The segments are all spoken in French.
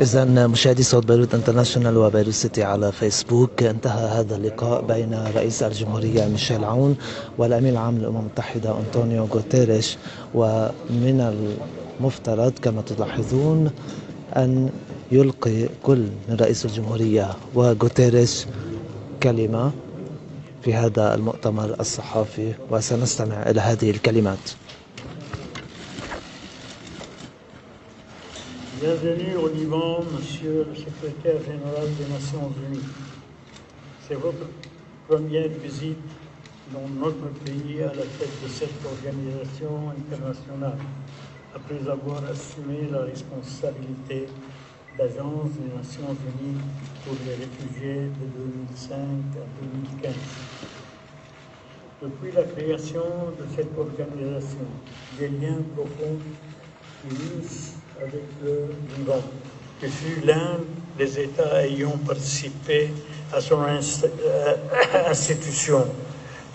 إذن مشاهدي صوت بيروت انترناشونال وبيروت سيتي على فيسبوك، انتهى هذا اللقاء بين رئيس الجمهورية ميشيل عون والأمين العام للأمم المتحدة أنطونيو غوتيريش. ومن المفترض كما تلاحظون أن يلقي كل من رئيس الجمهورية وغوتيريش كلمة في هذا المؤتمر الصحفي، وسنستمع إلى هذه الكلمات. Bienvenue au Liban, Monsieur le Secrétaire général des Nations Unies. C'est votre première visite dans notre pays à la tête de cette organisation internationale, après avoir assumé la responsabilité d'agence des Nations Unies pour les réfugiés de 2005 à 2015. Depuis la création de cette organisation, des liens profonds unissent avec le Liban, qui fut l'un des États ayant participé à son institution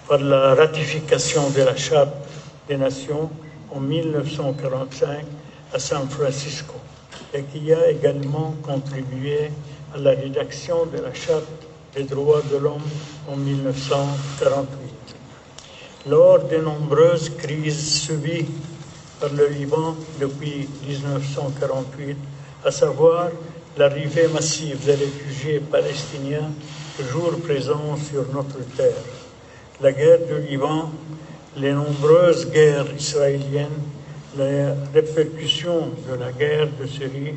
par la ratification de la Charte des Nations en 1945 à San Francisco et qui a également contribué à la rédaction de la Charte des droits de l'homme en 1948. Lors de nombreuses crises subies par le Liban depuis 1948, à savoir l'arrivée massive des réfugiés palestiniens toujours présents sur notre terre, la guerre du Liban, les nombreuses guerres israéliennes, les répercussions de la guerre de Syrie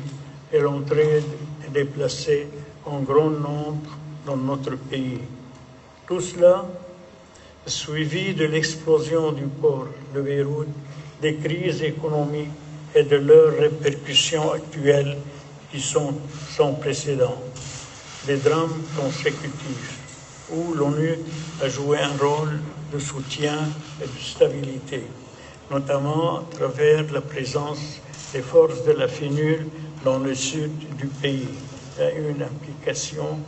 et l'entrée des déplacés en grand nombre dans notre pays. Tout cela suivi de l'explosion du port de Beyrouth, des crises économiques et de leurs répercussions actuelles qui sont sans précédent, des drames consécutifs où l'ONU a joué un rôle de soutien et de stabilité, notamment à travers la présence des forces de la FINUL dans le sud du pays et une implication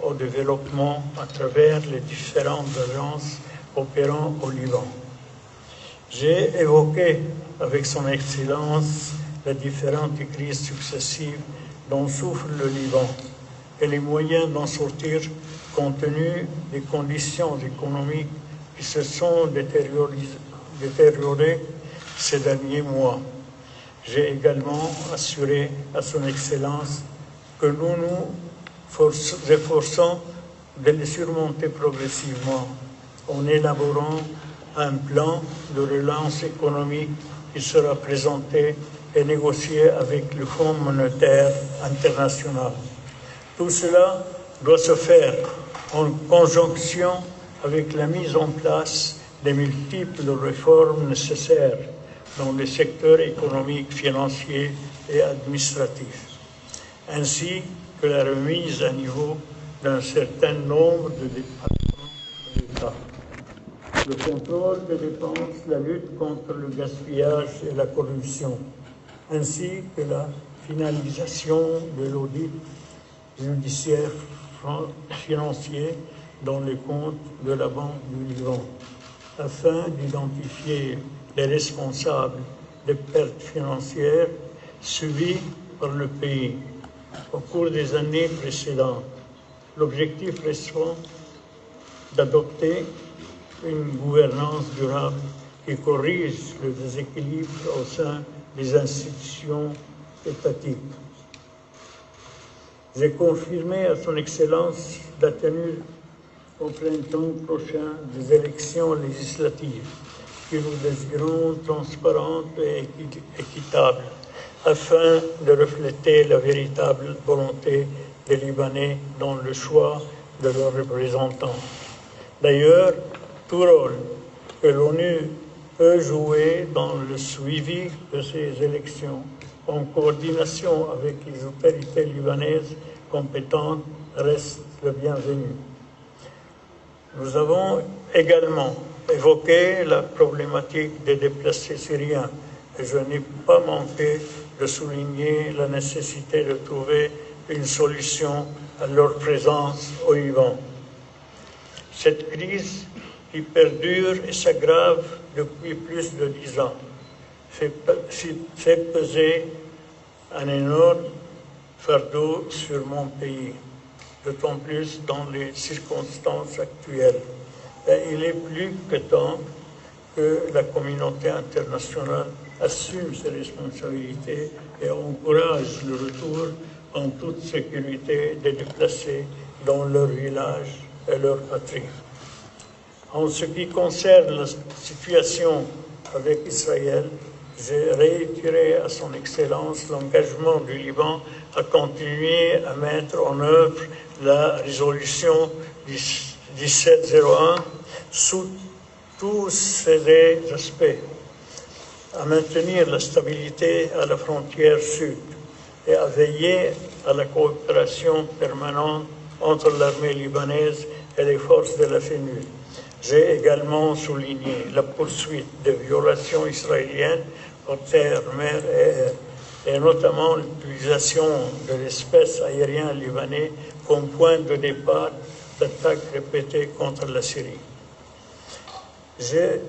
au développement à travers les différentes agences opérant au Liban. J'ai évoqué avec son Excellence les différentes crises successives dont souffre le Liban et les moyens d'en sortir compte tenu des conditions économiques qui se sont détériorées ces derniers mois. J'ai également assuré à son Excellence que nous nous efforçons de les surmonter progressivement en élaborant un plan de relance économique qui sera présenté et négocié avec le Fonds monétaire international. Tout cela doit se faire en conjonction avec la mise en place des multiples réformes nécessaires dans les secteurs économiques, financiers et administratifs, ainsi que la remise à niveau d'un certain nombre de départements de l'État. Le contrôle des dépenses, la lutte contre le gaspillage et la corruption, ainsi que la finalisation de l'audit judiciaire financier dans les comptes de la Banque du Liban, afin d'identifier les responsables des pertes financières subies par le pays au cours des années précédentes. L'objectif restant d'adopter une gouvernance durable qui corrige le déséquilibre au sein des institutions étatiques. J'ai confirmé à son Excellence la tenue au printemps prochain des élections législatives que nous désirons transparentes et équitables afin de refléter la véritable volonté des Libanais dans le choix de leurs représentants. D'ailleurs, tout rôle que l'ONU peut jouer dans le suivi de ces élections, en coordination avec les autorités libanaises compétentes, reste le bienvenu. Nous avons également évoqué la problématique des déplacés syriens et je n'ai pas manqué de souligner la nécessité de trouver une solution à leur présence au Liban. Cette crise qui perdure et s'aggrave depuis plus de 10 ans fait peser un énorme fardeau sur mon pays, d'autant plus dans les circonstances actuelles. Et il est plus que temps que la communauté internationale assume ses responsabilités et encourage le retour en toute sécurité des déplacés dans leur village et leur patrie. En ce qui concerne la situation avec Israël, j'ai réitéré à son Excellence l'engagement du Liban à continuer à mettre en œuvre la résolution 1701 sous tous ses aspects, à maintenir la stabilité à la frontière sud et à veiller à la coopération permanente entre l'armée libanaise et les forces de la FNU. J'ai également souligné la poursuite des violations israéliennes par terre, mer et air, et notamment l'utilisation de l'espace aérien libanais comme point de départ d'attaques répétées contre la Syrie. J'ai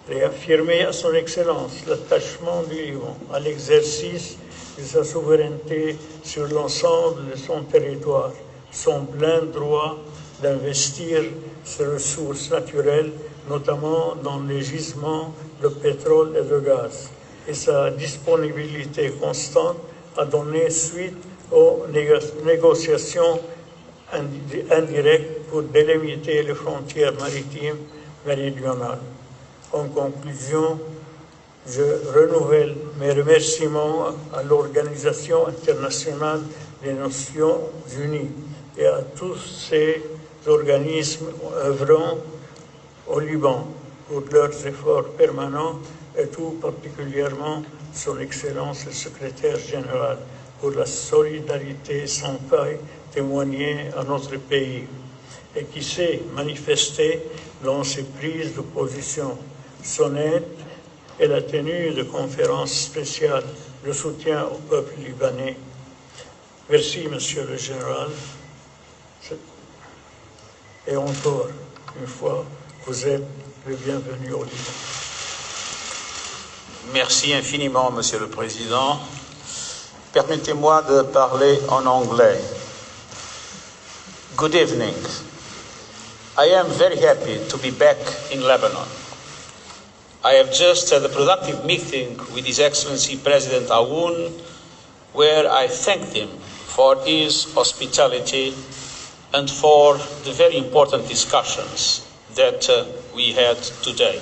réaffirmé à son Excellence l'attachement du Liban à l'exercice de sa souveraineté sur l'ensemble de son territoire, son plein droit d'investir ses ressources naturelles, notamment dans les gisements de pétrole et de gaz, et sa disponibilité constante à donner suite aux négociations indirectes pour délimiter les frontières maritimes méridionales. En conclusion, je renouvelle mes remerciements à l'Organisation internationale des Nations Unies et à tous ces organismes œuvrant au Liban pour leurs efforts permanents et tout particulièrement son Excellence le Secrétaire général pour la solidarité sans faille témoignée à notre pays et qui s'est manifestée dans ses prises de position, son aide et la tenue de conférences spéciales de soutien au peuple libanais. Merci, Monsieur le Général. Et encore une fois, vous êtes le bienvenu au Liban. Merci infiniment, Monsieur le Président. Permettez-moi de parler en anglais. Good evening. I am very happy to be back in Lebanon. I have just had a productive meeting with His Excellency President Aoun, where I thanked him for his hospitality and for the very important discussions that we had today.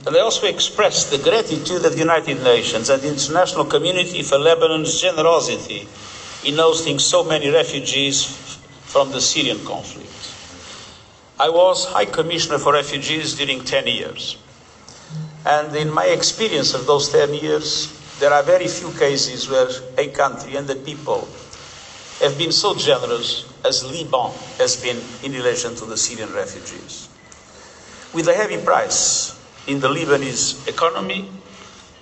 And I also expressed the gratitude of the United Nations and the international community for Lebanon's generosity in hosting so many refugees from the Syrian conflict. I was High Commissioner for Refugees during 10 years. And in my experience of those 10 years, there are very few cases where a country and the people have been so generous as Liban has been in relation to the Syrian refugees. With a heavy price in the Lebanese economy,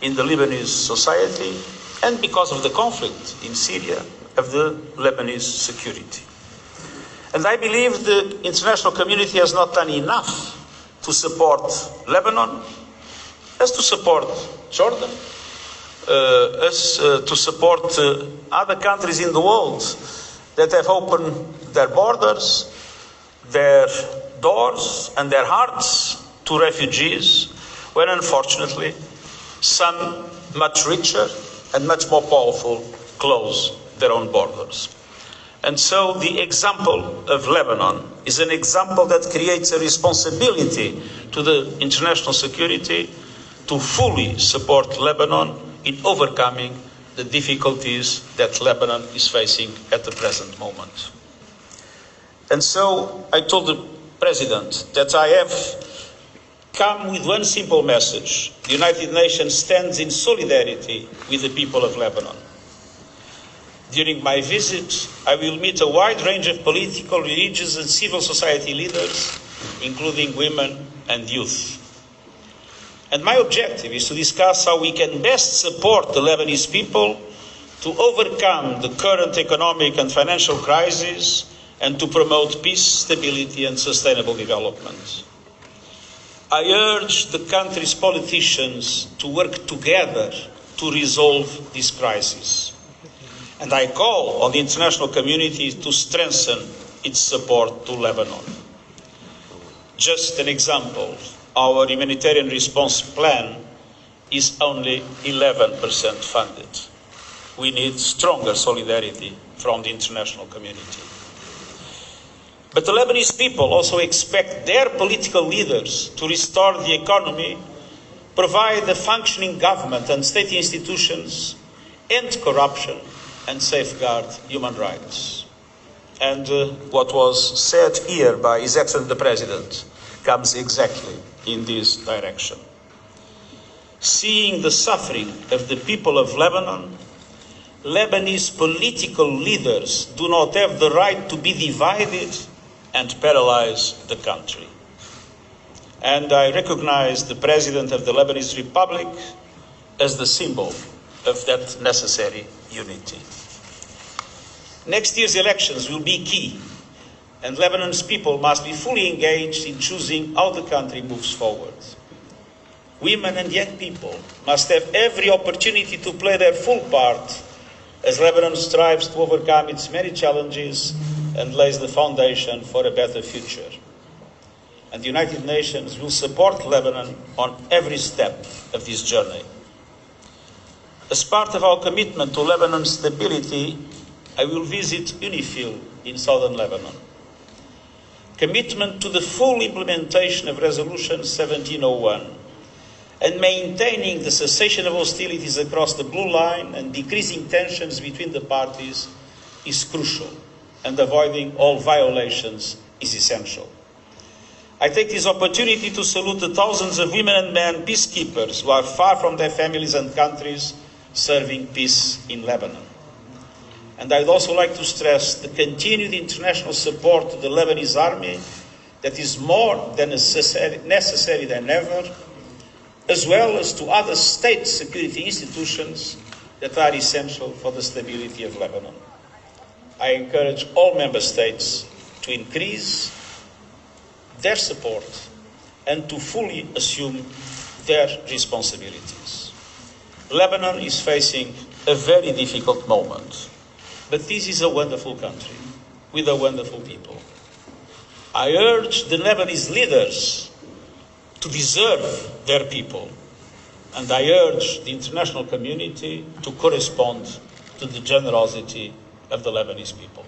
in the Lebanese society, and because of the conflict in Syria, of the Lebanese security. And I believe the international community has not done enough to support Lebanon, as to support Jordan, to support other countries in the world that have opened their borders, their doors and their hearts to refugees, when unfortunately some much richer and much more powerful close their own borders. And so the example of Lebanon is an example that creates a responsibility to the international security to fully support Lebanon in overcoming the difficulties that Lebanon is facing at the present moment. And so I told the President that I have come with one simple message. The United Nations stands in solidarity with the people of Lebanon. During my visit, I will meet a wide range of political, religious and civil society leaders, including women and youth. And my objective is to discuss how we can best support the Lebanese people to overcome the current economic and financial crisis and to promote peace, stability and sustainable development. I urge the country's politicians to work together to resolve this crisis. And I call on the international community to strengthen its support to Lebanon. Just an example, our humanitarian response plan is only 11% funded. We need stronger solidarity from the international community. But the Lebanese people also expect their political leaders to restore the economy, provide a functioning government and state institutions, end corruption, and safeguard human rights. And what was said here by His Excellency the President comes exactly in this direction. Seeing the suffering of the people of Lebanon, Lebanese political leaders do not have the right to be divided and paralyze the country. And I recognize the President of the Lebanese Republic as the symbol of that necessary unity. Next year's elections will be key, and Lebanon's people must be fully engaged in choosing how the country moves forward. Women and young people must have every opportunity to play their full part as Lebanon strives to overcome its many challenges and lays the foundation for a better future. And the United Nations will support Lebanon on every step of this journey. As part of our commitment to Lebanon's stability, I will visit UNIFIL in southern Lebanon. Commitment to the full implementation of Resolution 1701 and maintaining the cessation of hostilities across the Blue Line and decreasing tensions between the parties is crucial, and avoiding all violations is essential. I take this opportunity to salute the thousands of women and men peacekeepers who are far from their families and countries serving peace in Lebanon. And I'd also like to stress the continued international support to the Lebanese army that is more than necessary than ever, as well as to other state security institutions that are essential for the stability of Lebanon. I encourage all member states to increase their support and to fully assume their responsibilities. Lebanon is facing a very difficult moment, but this is a wonderful country with a wonderful people. I urge the Lebanese leaders to deserve their people, and I urge the international community to correspond to the generosity of the Lebanese people.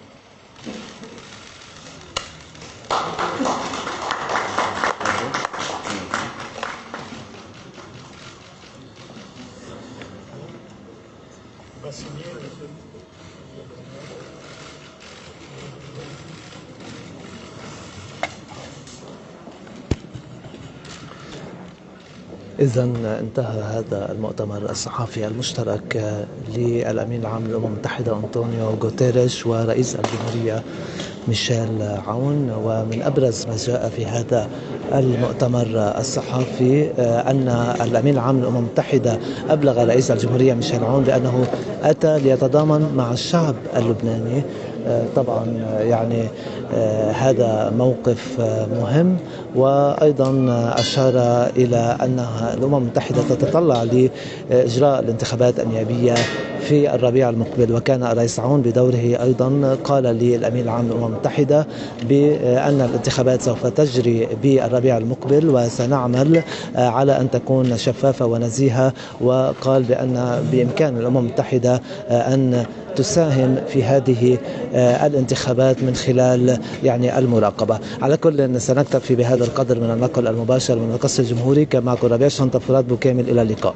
إذا انتهى هذا المؤتمر الصحفي المشترك للأمين العام للأمم المتحدة أنطونيو غوتيريش ورئيس الجمهورية ميشيل عون. ومن أبرز ما جاء في هذا المؤتمر الصحفي أن الأمين العام للأمم المتحدة أبلغ رئيس الجمهورية ميشيل عون بأنه أتى ليتضامن مع الشعب اللبناني. طبعا يعني هذا موقف مهم، وأيضا أشار إلى أن الأمم المتحدة تتطلع لإجراء الانتخابات النيابية في الربيع المقبل. وكان الرئيس عون بدوره أيضا قال للأمين العام للأمم المتحدة بأن الانتخابات سوف تجري بالربيع المقبل وسنعمل على أن تكون شفافة ونزيهة، وقال بأن بإمكان الأمم المتحدة أن تساهم في هذه الانتخابات من خلال يعني المراقبة. على كل سنكتفي بهذا القدر من النقل المباشر من القصر الجمهوري. كان معكم ربيع شنطة فرات بوكامل، إلى اللقاء.